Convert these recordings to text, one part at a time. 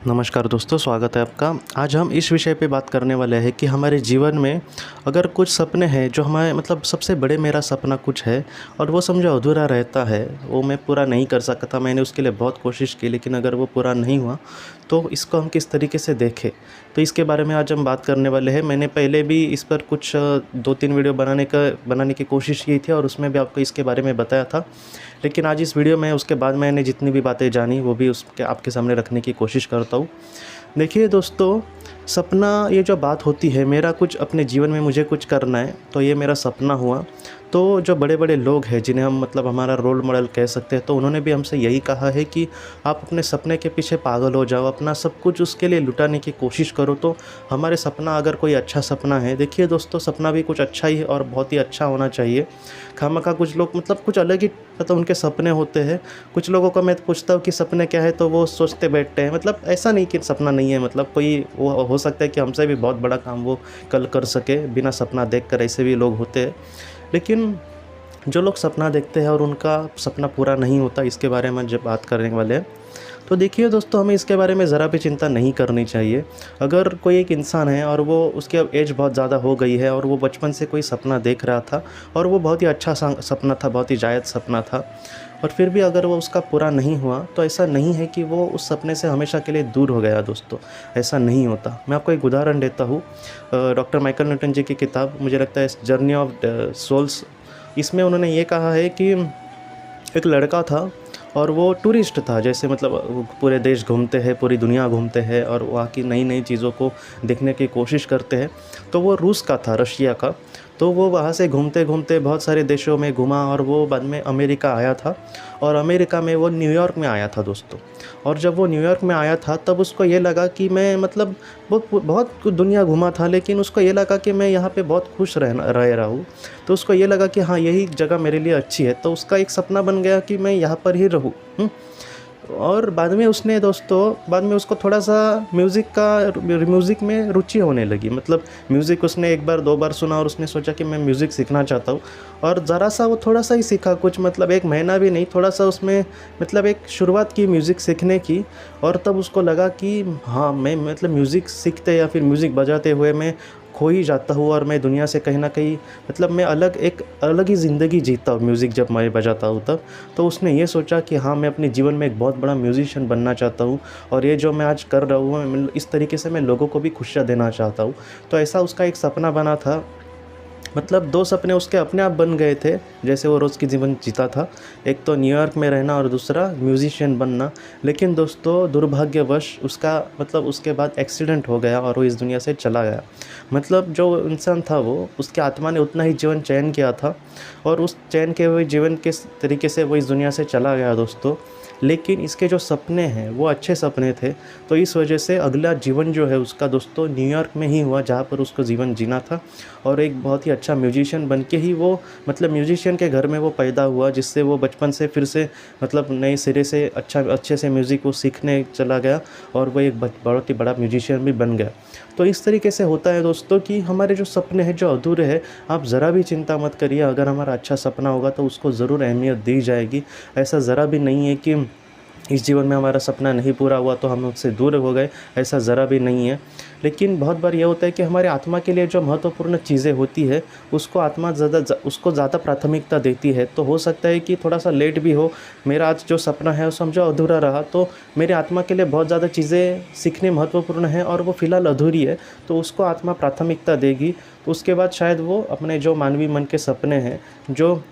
नमस्कार दोस्तों, स्वागत है आपका। आज हम इस विषय पे बात करने वाले हैं कि हमारे जीवन में अगर कुछ सपने हैं जो हमारे सबसे बड़े मेरा सपना कुछ है और वो समझो अधूरा रहता है, वो मैं पूरा नहीं कर सकता। मैंने उसके लिए बहुत कोशिश की, लेकिन अगर वो पूरा नहीं हुआ तो इसको हम किस तरीके से देखें, तो इसके बारे में आज हम बात करने वाले हैं। मैंने पहले भी इस पर कुछ 2-3 वीडियो बनाने की कोशिश की थी और उसमें भी आपको इसके बारे में बताया था। लेकिन आज इस वीडियो में उसके बाद मैंने जितनी भी बातें जानी वो भी उसके आपके सामने रखने की कोशिश करता हूँ। देखिए दोस्तों, सपना ये जो बात होती है, मेरा कुछ अपने जीवन में मुझे कुछ करना है तो ये मेरा सपना हुआ। तो जो बड़े बड़े लोग हैं जिन्हें हम हमारा रोल मॉडल कह सकते हैं, तो उन्होंने भी हमसे यही कहा है कि आप अपने सपने के पीछे पागल हो जाओ, अपना सब कुछ उसके लिए लुटाने की कोशिश करो। तो हमारे सपना अगर कोई अच्छा सपना है, देखिए दोस्तों, सपना भी कुछ अच्छा ही और बहुत ही अच्छा होना चाहिए। खामखा कुछ लोग कुछ अलग ही उनके सपने होते हैं। कुछ लोगों को मैं पूछता हूँ कि सपने क्या है, तो वो सोचते बैठते हैं। ऐसा नहीं कि सपना नहीं है, कोई वो हो सकता है कि हमसे भी बहुत बड़ा काम वो कल कर सके बिना सपना देखकर, ऐसे भी लोग होते हैं। लेकिन जो लोग सपना देखते हैं और उनका सपना पूरा नहीं होता, इसके बारे में जब बात करने वाले हैं, तो देखिए दोस्तों, हमें इसके बारे में ज़रा भी चिंता नहीं करनी चाहिए। अगर कोई एक इंसान है और वो उसकी अब एज बहुत ज़्यादा हो गई है और वो बचपन से कोई सपना देख रहा था और वो बहुत ही अच्छा सपना था, बहुत ही जायज़ सपना था, और फिर भी अगर वो उसका पूरा नहीं हुआ, तो ऐसा नहीं है कि वो उस सपने से हमेशा के लिए दूर हो गया दोस्तों। ऐसा नहीं होता। मैं आपको एक उदाहरण देता हूँ। डॉक्टर माइकल न्यूटन जी की किताब, मुझे लगता है जर्नी ऑफ सोल्स, इसमें उन्होंने ये कहा है कि एक लड़का था और वो टूरिस्ट था। जैसे वो पूरे देश घूमते हैं, पूरी दुनिया घूमते हैं और वहाँ की नई नई चीज़ों को देखने की कोशिश करते हैं। तो वो रूस का था, रशिया का। तो वो वहाँ से घूमते घूमते बहुत सारे देशों में घूमा और वो बाद में अमेरिका आया था। और अमेरिका में वो न्यूयॉर्क में आया था दोस्तों। और जब वो न्यूयॉर्क में आया था, तब उसको ये लगा कि मैं वो बहुत दुनिया घूमा था, लेकिन उसको ये लगा कि मैं यहाँ पे बहुत खुश रह रहा हूँ। तो उसको ये लगा कि हाँ, यही जगह मेरे लिए अच्छी है। तो उसका एक सपना बन गया कि मैं यहाँ पर ही रहूँ। और बाद में उसने दोस्तों, बाद में उसको थोड़ा सा म्यूज़िक में रुचि होने लगी। म्यूज़िक उसने एक बार 2 बार सुना और उसने सोचा कि मैं म्यूज़िक सीखना चाहता हूँ। और ज़रा सा वो थोड़ा सा ही सीखा, कुछ 1 महीना भी नहीं, थोड़ा सा उसमें एक शुरुआत की म्यूज़िक सीखने की। और तब उसको लगा कि हाँ, मैं म्यूज़िक सीखते या फिर म्यूज़िक बजाते हुए मैं खो ही जाता हूँ और मैं दुनिया से कहीं ना कहीं मैं एक अलग ही ज़िंदगी जीता हूँ म्यूज़िक जब मैं बजाता हूँ तब। तो उसने ये सोचा कि हाँ, मैं अपने जीवन में एक बहुत बड़ा म्यूज़िशियन बनना चाहता हूँ और ये जो मैं आज कर रहा हूँ, इस तरीके से मैं लोगों को भी खुशियाँ देना चाहता हूँ। तो ऐसा उसका एक सपना बना था। 2 सपने उसके अपने आप बन गए थे, जैसे वो रोज़ की जीवन जीता था। एक तो न्यूयॉर्क में रहना और दूसरा म्यूज़िशियन बनना। लेकिन दोस्तों, दुर्भाग्यवश उसका उसके बाद एक्सीडेंट हो गया और वो इस दुनिया से चला गया। जो इंसान था वो, उसकी आत्मा ने उतना ही जीवन चयन किया था और उस चयन के हुए जीवन के तरीके से वो इस दुनिया से चला गया दोस्तों। लेकिन इसके जो सपने हैं वो अच्छे सपने थे। तो इस वजह से अगला जीवन जो है उसका दोस्तों न्यूयॉर्क में ही हुआ, जहाँ पर उसको जीवन जीना था। और एक बहुत ही अच्छा म्यूजिशियन बन के ही वो म्यूजिशियन के घर में वो पैदा हुआ, जिससे वो बचपन से फिर से नए सिरे से अच्छे से म्यूज़िक वो सीखने चला गया और वो एक बहुत ही बड़ा म्यूजिशियन भी बन गया। तो इस तरीके से होता है दोस्तों कि हमारे जो सपने हैं जो अधूरे हैं, आप ज़रा भी चिंता मत करिए। अगर हमारा अच्छा सपना होगा तो उसको ज़रूर अहमियत दी जाएगी। ऐसा ज़रा भी नहीं है कि इस जीवन में हमारा सपना नहीं पूरा हुआ तो हम उससे दूर हो गए, ऐसा ज़रा भी नहीं है। लेकिन बहुत बार ये होता है कि हमारे आत्मा के लिए जो महत्वपूर्ण चीज़ें होती है, उसको आत्मा उसको ज़्यादा प्राथमिकता देती है। तो हो सकता है कि थोड़ा सा लेट भी हो, मेरा आज जो सपना है वो समझो अधूरा रहा, तो मेरी आत्मा के लिए बहुत ज़्यादा चीज़ें सीखने महत्वपूर्ण है और वो फ़िलहाल अधूरी है, तो उसको आत्मा प्राथमिकता देगी। तो उसके बाद शायद वो अपने जो मानवीय मन के सपने हैं, जो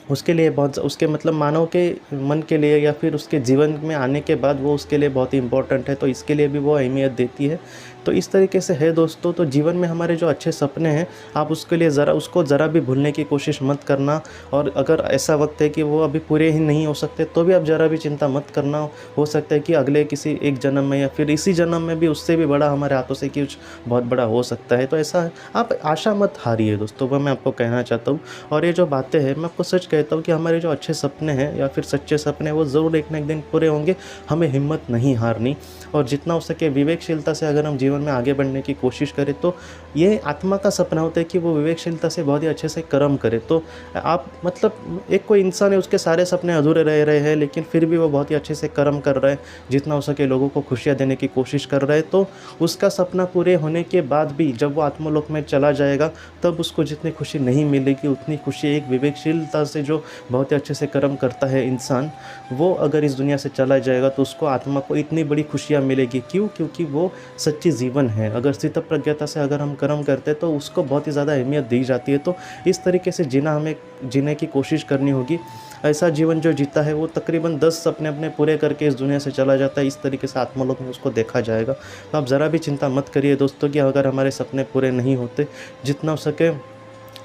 उसके लिए बहुत उसके मानव के मन के लिए या फिर उसके जीवन में आने के बाद वो उसके लिए बहुत ही इम्पोर्टेंट है, तो इसके लिए भी वो अहमियत देती है। तो इस तरीके से है दोस्तों। तो जीवन में हमारे जो अच्छे सपने हैं, आप उसके लिए उसको ज़रा भी भूलने की कोशिश मत करना। और अगर ऐसा वक्त है कि वो अभी पूरे ही नहीं हो सकते, तो भी आप ज़रा भी चिंता मत करना। हो सकता है कि अगले किसी एक जन्म में या फिर इसी जन्म में भी उससे भी बड़ा हमारे हाथों से कुछ बहुत बड़ा हो सकता है। तो ऐसा आप आशा मत हारिए दोस्तों, वह मैं आपको कहना चाहता हूँ। और ये जो बातें हैं, मैं आपको सच कहता हूँ कि हमारे जो अच्छे सपने हैं या फिर सच्चे सपने, वो ज़रूर एक ना एक दिन पूरे होंगे। हमें हिम्मत नहीं हारनी और जितना हो सके विवेकशीलता से अगर हम जीवन जीवन में आगे बढ़ने की कोशिश करे, तो ये आत्मा का सपना होता है कि वो विवेकशीलता से बहुत ही अच्छे से कर्म करे। तो आप मतलब एक कोई इंसान है, उसके सारे सपने अधूरे रह रहे हैं, लेकिन फिर भी वो बहुत ही अच्छे से कर्म कर रहा है, जितना हो सके लोगों को खुशियाँ देने की कोशिश कर रहा है। तो उसका सपना पूरे होने के बाद भी जब वो आत्मलोक में चला जाएगा, तब उसको जितनी खुशी नहीं मिलेगी, उतनी खुशी एक विवेकशीलता से जो बहुत ही अच्छे से कर्म करता है इंसान, वो अगर इस दुनिया से चला जाएगा तो उसको आत्मा को इतनी बड़ी खुशियाँ मिलेगी। क्यों? क्योंकि वो सच्ची जीवन है। अगर स्थितप्रज्ञता से अगर हम कर्म करते हैं तो उसको बहुत ही ज़्यादा अहमियत दी जाती है। तो इस तरीके से हमें जीने की कोशिश करनी होगी। ऐसा जीवन जो जीता है वो तकरीबन 10 सपने अपने पूरे करके इस दुनिया से चला जाता है। इस तरीके से आत्मलोक में उसको देखा जाएगा। तो आप ज़रा भी चिंता मत करिए दोस्तों कि अगर हमारे सपने पूरे नहीं होते, जितना हो सके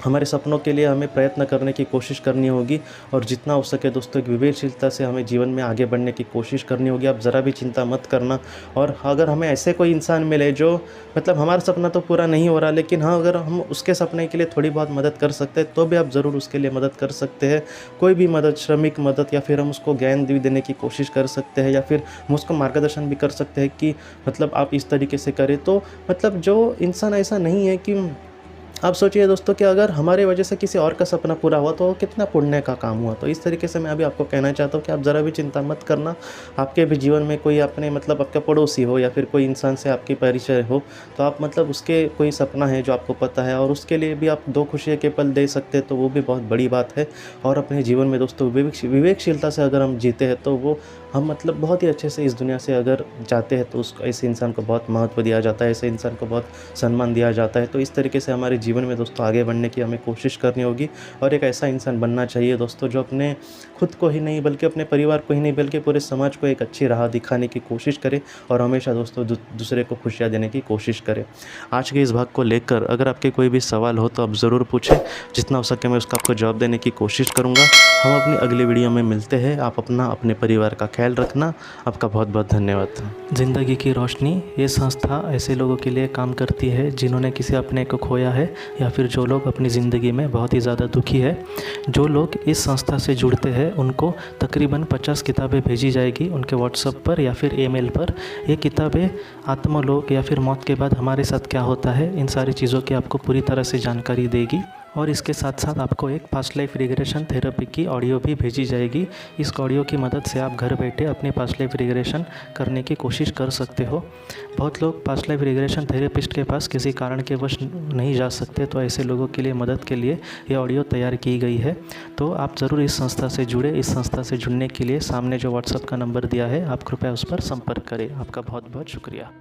हमारे सपनों के लिए हमें प्रयत्न करने की कोशिश करनी होगी, और जितना हो सके दोस्तों एक विवेकशीलता से हमें जीवन में आगे बढ़ने की कोशिश करनी होगी। आप ज़रा भी चिंता मत करना। और अगर हमें ऐसे कोई इंसान मिले जो मतलब हमारा सपना तो पूरा नहीं हो रहा, लेकिन हाँ अगर हम उसके सपने के लिए थोड़ी बहुत मदद कर सकते हैं तो भी आप ज़रूर उसके लिए मदद कर सकते हैं। कोई भी मदद, श्रमिक मदद, या फिर हम उसको ज्ञान भी देने की कोशिश कर सकते हैं, या फिर हम उसको मार्गदर्शन भी कर सकते हैं कि मतलब आप इस तरीके से करें। तो मतलब जो इंसान ऐसा नहीं है कि आप सोचिए दोस्तों कि अगर हमारी वजह से किसी और का सपना पूरा हुआ तो वो कितना पुण्य का काम हुआ। तो इस तरीके से मैं अभी आपको कहना चाहता हूँ कि आप ज़रा भी चिंता मत करना। आपके भी जीवन में कोई अपने मतलब आपका पड़ोसी हो, या फिर कोई इंसान से आपकी परिचय हो, तो आप मतलब उसके कोई सपना है जो आपको पता है और उसके लिए भी आप 2 खुशियों के पल दे सकते हैं, तो वो भी बहुत बड़ी बात है। और अपने जीवन में दोस्तों विवेकशीलता से अगर हम जीते हैं तो वो हम मतलब बहुत ही अच्छे से इस दुनिया से अगर जाते हैं तो उसको, ऐसे इंसान को बहुत महत्व दिया जाता है, ऐसे इंसान को बहुत सम्मान दिया जाता है। तो इस तरीके से हमारे जीवन में दोस्तों आगे बढ़ने की हमें कोशिश करनी होगी, और एक ऐसा इंसान बनना चाहिए दोस्तों जो अपने खुद को ही नहीं बल्कि अपने परिवार को ही नहीं बल्कि पूरे समाज को एक अच्छी राह दिखाने की कोशिश करे, और हमेशा दोस्तों दूसरे को खुशियाँ देने की कोशिश करे। आज के इस भाग को लेकर अगर आपके कोई भी सवाल हो तो आप ज़रूर पूछें, जितना हो सके मैं उसका आपको जवाब देने की कोशिश करूँगा। हम अपनी अगली वीडियो में मिलते हैं। आप अपना, अपने परिवार का ख्याल रखना। आपका बहुत बहुत धन्यवाद। ज़िंदगी की रोशनी ये संस्था ऐसे लोगों के लिए काम करती है जिन्होंने किसी अपने को खोया है, या फिर जो लोग अपनी ज़िंदगी में बहुत ही ज़्यादा दुखी है। जो लोग इस संस्था से जुड़ते हैं उनको तकरीबन 50 किताबें भेजी जाएगी उनके व्हाट्सएप पर या फिर ईमेल पर। ये किताबें आत्मलोक या फिर मौत के बाद हमारे साथ क्या होता है, इन सारी चीज़ों की आपको पूरी तरह से जानकारी देगी। और इसके साथ साथ आपको एक पास्ट लाइफ रिग्रेशन थेरेपी की ऑडियो भी भेजी जाएगी। इस ऑडियो की मदद से आप घर बैठे अपनी पास्ट लाइफ रिग्रेशन करने की कोशिश कर सकते हो। बहुत लोग पास्ट लाइफ रिग्रेशन थेरेपिस्ट के पास किसी कारण के वश नहीं जा सकते, तो ऐसे लोगों के लिए मदद के लिए ये ऑडियो तैयार की गई है। तो आप ज़रूर इस संस्था से जुड़े। इस संस्था से जुड़ने के लिए सामने जो व्हाट्सएप का नंबर दिया है, आप कृपया उस पर संपर्क करें। आपका बहुत बहुत शुक्रिया।